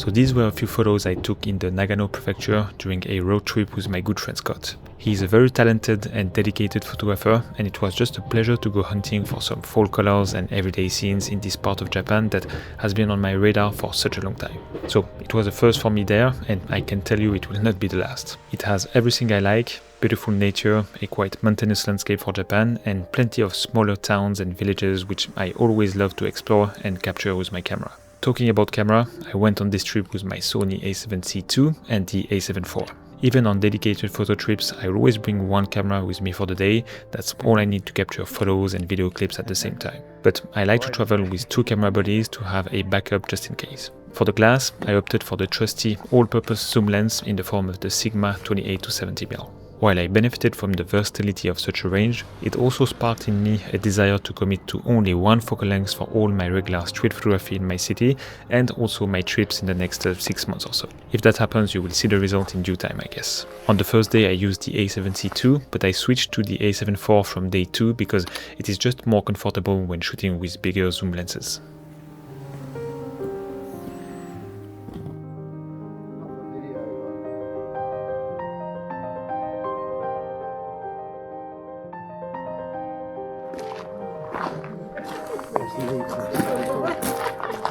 So these were a few photos I took in the Nagano prefecture during a road trip with my good friend Scott. He is a very talented and dedicated photographer, and it was just a pleasure to go hunting for some fall colors and everyday scenes in this part of Japan that has been on my radar for such a long time. So it was a first for me there, and I can tell you it will not be the last. It has everything I like: beautiful nature, a quite mountainous landscape for Japan, and plenty of smaller towns and villages which I always love to explore and capture with my camera. Talking about camera, I went on this trip with my Sony a7C II and the a7 IV. Even on dedicated photo trips, I always bring one camera with me for the day. That's all I need to capture photos and video clips at the same time. But I like to travel with two camera bodies to have a backup just in case. For the glass, I opted for the trusty all-purpose zoom lens in the form of the Sigma 28-70mm. While I benefited from the versatility of such a range, it also sparked in me a desire to commit to only one focal length for all my regular street photography in my city and also my trips in the next 6 months or so. If that happens, you will see the result in due time, I guess. On the first day I used the a7C II, but I switched to the a7 IV from day 2 because it is just more comfortable when shooting with bigger zoom lenses.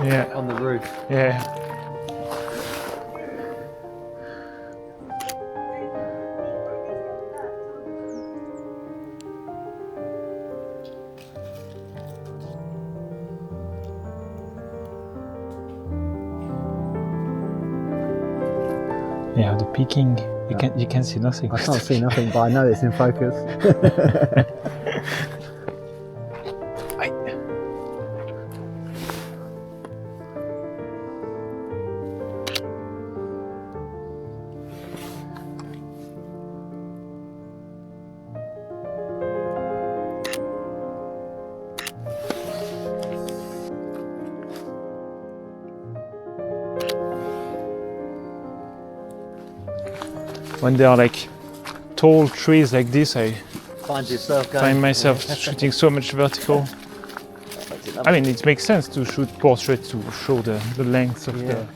Yeah. On the roof. Yeah. Yeah, the peaking, you can see nothing. I can't see nothing, but I know it's in focus. When there are like tall trees like this, I find myself shooting so much vertical. I mean, it makes sense to shoot portraits to show the length of the...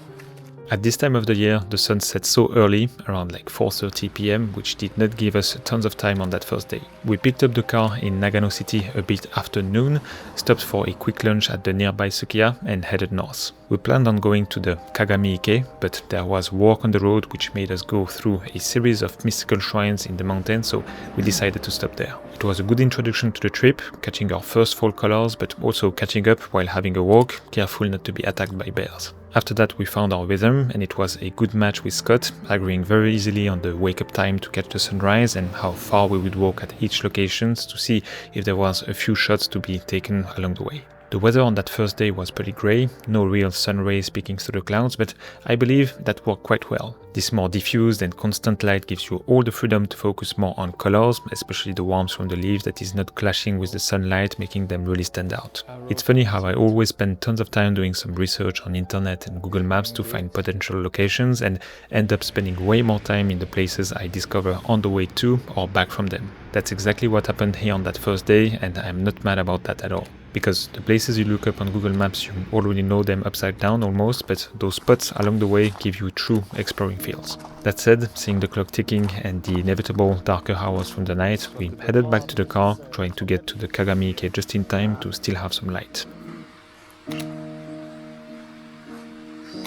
At this time of the year, the sun sets so early, around like 4:30 p.m, which did not give us tons of time on that first day. We picked up the car in Nagano City a bit after noon, stopped for a quick lunch at the nearby Sukiya and headed north. We planned on going to the Kagami Ike, but there was work on the road which made us go through a series of mystical shrines in the mountains, so we decided to stop there. It was a good introduction to the trip, catching our first fall colors, but also catching up while having a walk, careful not to be attacked by bears. After that we found our rhythm, and it was a good match with Scott, agreeing very easily on the wake-up time to catch the sunrise and how far we would walk at each location to see if there was a few shots to be taken along the way. The weather on that first day was pretty grey, no real sun rays peeking through the clouds, but I believe that worked quite well. This more diffused and constant light gives you all the freedom to focus more on colors, especially the warmth from the leaves that is not clashing with the sunlight, making them really stand out. It's funny how I always spend tons of time doing some research on internet and Google Maps to find potential locations and end up spending way more time in the places I discover on the way to or back from them. That's exactly what happened here on that first day, and I'm not mad about that at all. Because the places you look up on Google Maps, you already know them upside down almost, but those spots along the way give you true exploring feels. That said, seeing the clock ticking and the inevitable darker hours from the night, we headed back to the car, trying to get to the Kagami Ike just in time to still have some light.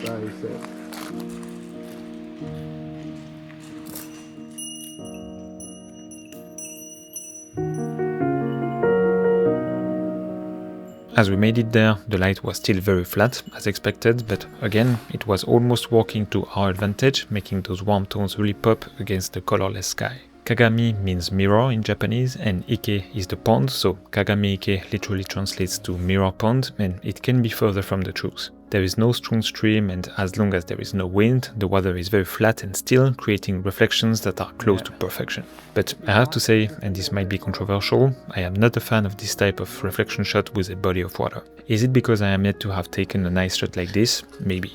So sick. As we made it there, the light was still very flat, as expected, but again, it was almost working to our advantage, making those warm tones really pop against the colorless sky. Kagami means mirror in Japanese, and Ike is the pond, so Kagami Ike literally translates to mirror pond, and it can be further from the truth. There is no strong stream, and as long as there is no wind, the water is very flat and still, creating reflections that are close to perfection. But I have to say, and this might be controversial, I am not a fan of this type of reflection shot with a body of water. Is it because I am yet to have taken a nice shot like this? Maybe.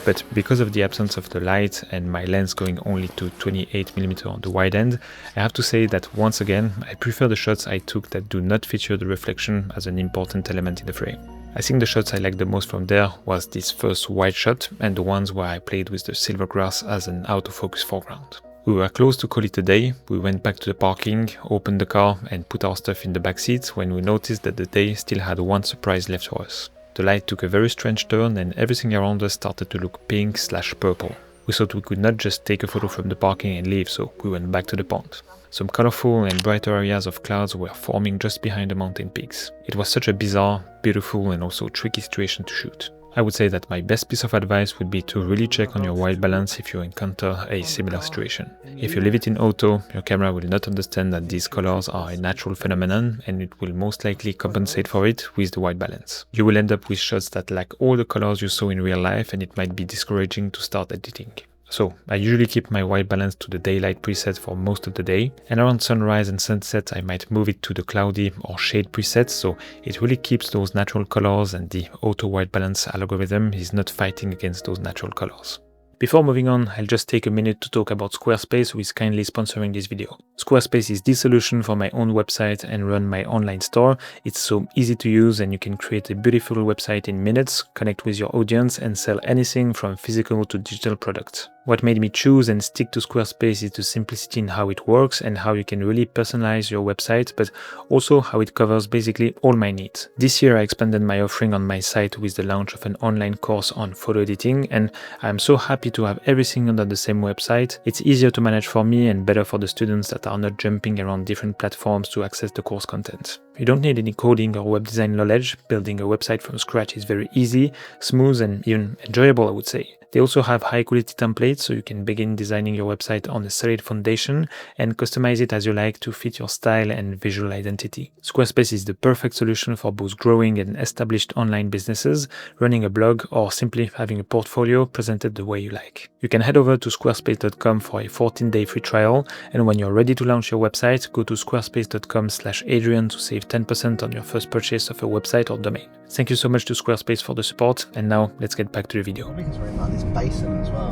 But because of the absence of the light and my lens going only to 28mm on the wide end, I have to say that once again, I prefer the shots I took that do not feature the reflection as an important element in the frame. I think the shots I liked the most from there was this first wide shot and the ones where I played with the silver grass as an autofocus foreground. We were close to call it a day. We went back to the parking, opened the car and put our stuff in the back seats when we noticed that the day still had one surprise left for us. The light took a very strange turn and everything around us started to look pink/purple. We thought we could not just take a photo from the parking and leave, so we went back to the pond. Some colorful and brighter areas of clouds were forming just behind the mountain peaks. It was such a bizarre, beautiful and also tricky situation to shoot. I would say that my best piece of advice would be to really check on your white balance if you encounter a similar situation. If you leave it in auto, your camera will not understand that these colors are a natural phenomenon and it will most likely compensate for it with the white balance. You will end up with shots that lack all the colors you saw in real life and it might be discouraging to start editing. So, I usually keep my white balance to the daylight preset for most of the day, and around sunrise and sunset I might move it to the cloudy or shade presets, so it really keeps those natural colors and the auto white balance algorithm is not fighting against those natural colors. Before moving on, I'll just take a minute to talk about Squarespace, who is kindly sponsoring this video. Squarespace is the solution for my own website and run my online store. It's so easy to use and you can create a beautiful website in minutes, connect with your audience and sell anything from physical to digital products. What made me choose and stick to Squarespace is the simplicity in how it works and how you can really personalize your website, but also how it covers basically all my needs. This year I expanded my offering on my site with the launch of an online course on photo editing, and I'm so happy to have everything under the same website. It's easier to manage for me and better for the students that are not jumping around different platforms to access the course content. You don't need any coding or web design knowledge. Building a website from scratch is very easy, smooth and even enjoyable, I would say. They also have high quality templates so you can begin designing your website on a solid foundation and customize it as you like to fit your style and visual identity. Squarespace is the perfect solution for both growing and established online businesses, running a blog, or simply having a portfolio presented the way you like. You can head over to squarespace.com for a 14-day free trial, and when you're ready to launch your website, go to squarespace.com/Adrian to save 10% on your first purchase of a website or domain. Thank you so much to Squarespace for the support, and now let's get back to the video. I think it's really like this basin as well,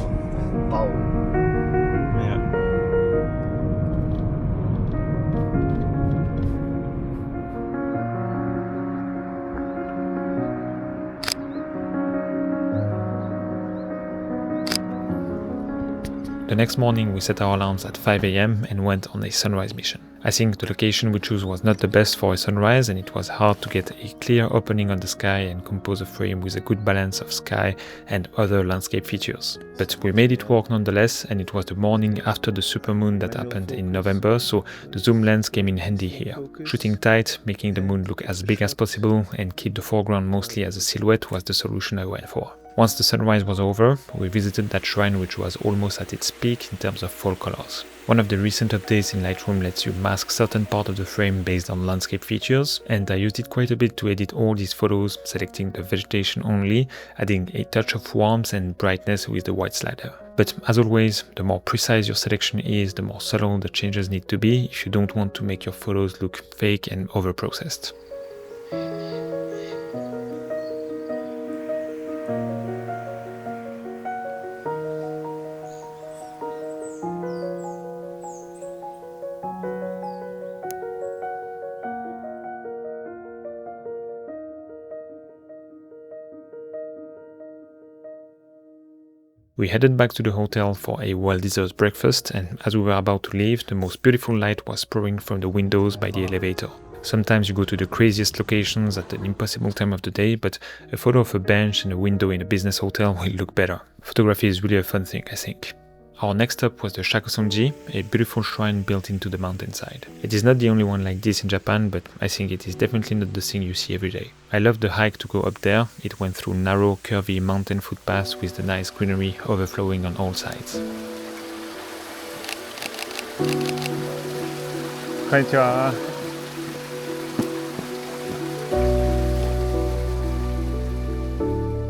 bowl. Yeah. The next morning we set our alarms at 5 AM and went on a sunrise mission. I think the location we chose was not the best for a sunrise and it was hard to get a clear opening on the sky and compose a frame with a good balance of sky and other landscape features. But we made it work nonetheless, and it was the morning after the supermoon that happened in November, so the zoom lens came in handy here. Shooting tight, making the moon look as big as possible and keep the foreground mostly as a silhouette was the solution I went for. Once the sunrise was over, we visited that shrine which was almost at its peak in terms of fall colors. One of the recent updates in Lightroom lets you mask certain part of the frame based on landscape features, and I used it quite a bit to edit all these photos, selecting the vegetation only, adding a touch of warmth and brightness with the white slider. But as always, the more precise your selection is, the more subtle the changes need to be if you don't want to make your photos look fake and over-processed. We headed back to the hotel for a well-deserved breakfast, and as we were about to leave, the most beautiful light was pouring from the windows by the elevator. Sometimes you go to the craziest locations at an impossible time of the day, but a photo of a bench and a window in a business hotel will look better. Photography is really a fun thing, I think. Our next stop was the Shakusonji, a beautiful shrine built into the mountainside. It is not the only one like this in Japan, but I think it is definitely not the thing you see every day. I loved the hike to go up there. It went through narrow, curvy mountain footpaths with the nice greenery overflowing on all sides. Konnichiwa.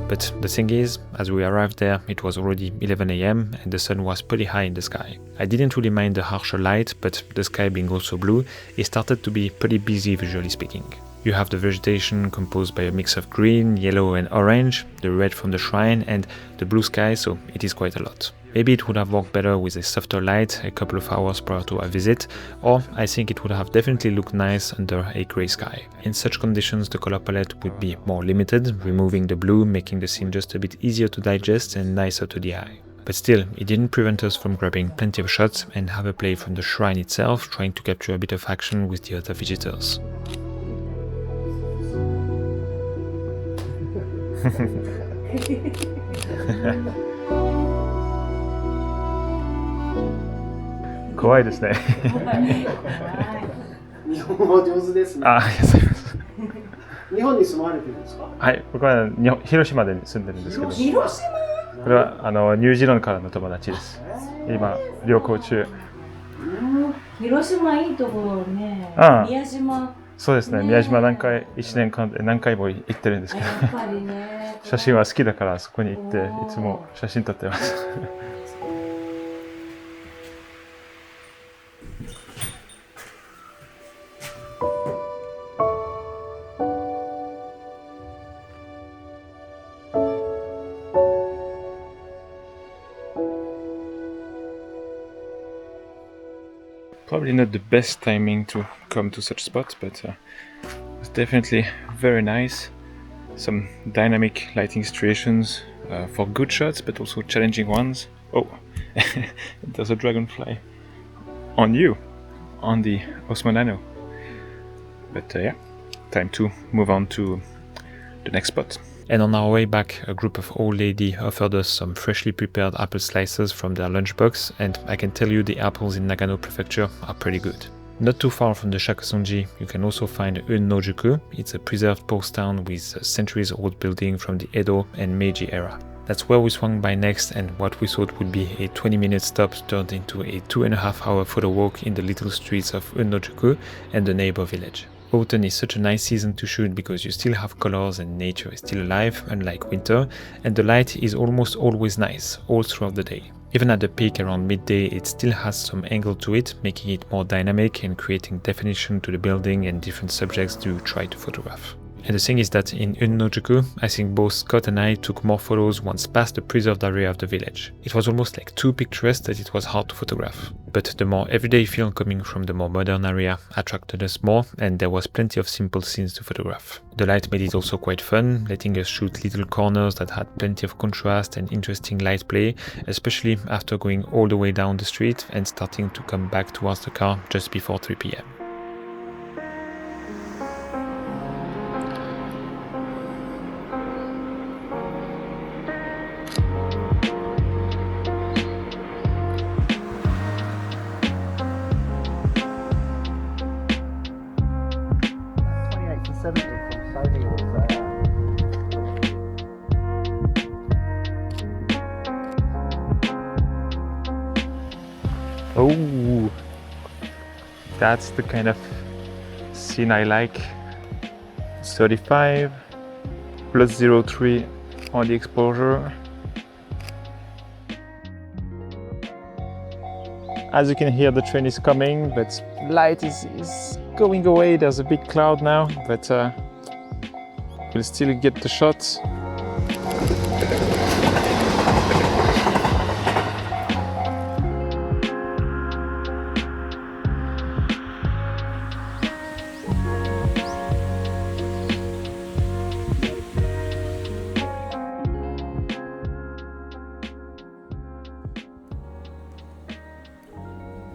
But the thing is, as we arrived there, it was already 11 AM and the sun was pretty high in the sky. I didn't really mind the harsher light, but the sky being also blue, it started to be pretty busy visually speaking. You have the vegetation composed by a mix of green, yellow and orange, the red from the shrine and the blue sky, so it is quite a lot. Maybe it would have worked better with a softer light a couple of hours prior to our visit, or I think it would have definitely looked nice under a grey sky. In such conditions, the color palette would be more limited, removing the blue, making the scene just a bit easier to digest and nicer to the eye. But still, it didn't prevent us from grabbing plenty of shots and have a play from the shrine itself, trying to capture a bit of action with the other visitors. 怖いですね。日本語上手ですね。あ、ありがとうございます。日本に住まわれてるんですか？はい、僕は広島で住んでるんですけど、こ広島？れはニュージーランドからの友達です。今旅行中。広島いいところね。宮島。そうですね。宮島1年間で何回も行ってるんですけど、やっぱりね。写真は好きだからそこに行っていつも写真撮ってます。Probably not the best timing to come to such spots, but it's definitely very nice. Some dynamic lighting situations for good shots, but also challenging ones. Oh, there's a dragonfly on you, on the Osmo Nano. But yeah, time to move on to the next spot. And on our way back, a group of old ladies offered us some freshly prepared apple slices from their lunchbox, and I can tell you the apples in Nagano Prefecture are pretty good. Not too far from the Shakusonji, you can also find Un-no-juku. It's a preserved post town with a centuries-old building from the Edo and Meiji era. That's where we swung by next, and what we thought would be a 20-minute stop turned into a 2.5-hour photo walk in the little streets of Un-no-juku and the neighbor village. Autumn is such a nice season to shoot because you still have colors and nature is still alive, unlike winter, and the light is almost always nice, all throughout the day. Even at the peak around midday, it still has some angle to it, making it more dynamic and creating definition to the building and different subjects to try to photograph. And the thing is that in Un-no-juku, I think both Scott and I took more photos once past the preserved area of the village. It was almost like too picturesque that it was hard to photograph. But the more everyday feel coming from the more modern area attracted us more, and there was plenty of simple scenes to photograph. The light made it also quite fun, letting us shoot little corners that had plenty of contrast and interesting light play, especially after going all the way down the street and starting to come back towards the car just before 3 p.m. Oh, that's the kind of scene I like. 35 plus 0.3 on the exposure. As you can hear, the train is coming, but light is going away. There's a big cloud now, but we'll still get the shots.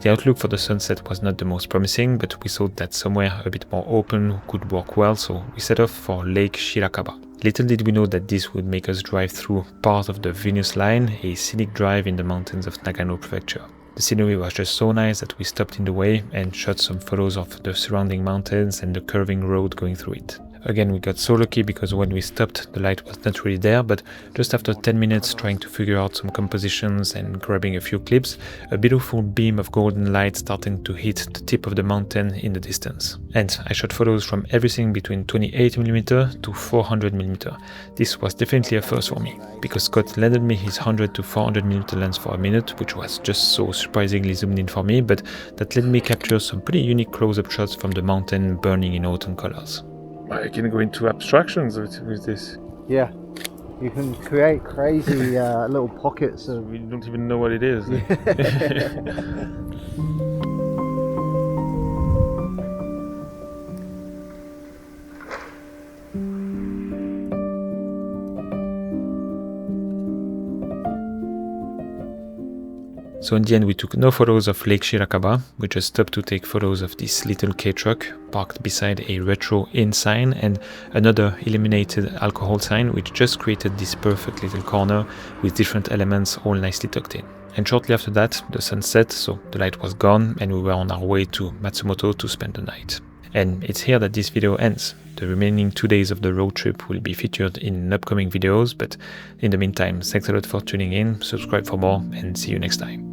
The outlook for the sunset was not the most promising, but we thought that somewhere a bit more open could work well, so we set off for Lake Shirakaba. Little did we know that this would make us drive through part of the Venus Line, a scenic drive in the mountains of Nagano Prefecture. The scenery was just so nice that we stopped in the way and shot some photos of the surrounding mountains and the curving road going through it. Again, we got so lucky because when we stopped, the light was not really there, but just after 10 minutes trying to figure out some compositions and grabbing a few clips, a beautiful beam of golden light starting to hit the tip of the mountain in the distance. And I shot photos from everything between 28mm to 400mm. This was definitely a first for me, because Scott lended me his 100 to 400mm lens for a minute, which was just so surprisingly zoomed in for me, but that let me capture some pretty unique close-up shots from the mountain burning in autumn colors. I can go into abstractions with this. Yeah. You can create crazy little pockets of. We don't even know what it is. So in the end we took no photos of Lake Shirakaba, we just stopped to take photos of this little K-truck parked beside a retro inn sign and another illuminated alcohol sign which just created this perfect little corner with different elements all nicely tucked in. And shortly after that the sun set, so the light was gone and we were on our way to Matsumoto to spend the night. And it's here that this video ends. The remaining 2 days of the road trip will be featured in upcoming videos, but in the meantime, thanks a lot for tuning in, subscribe for more, and see you next time.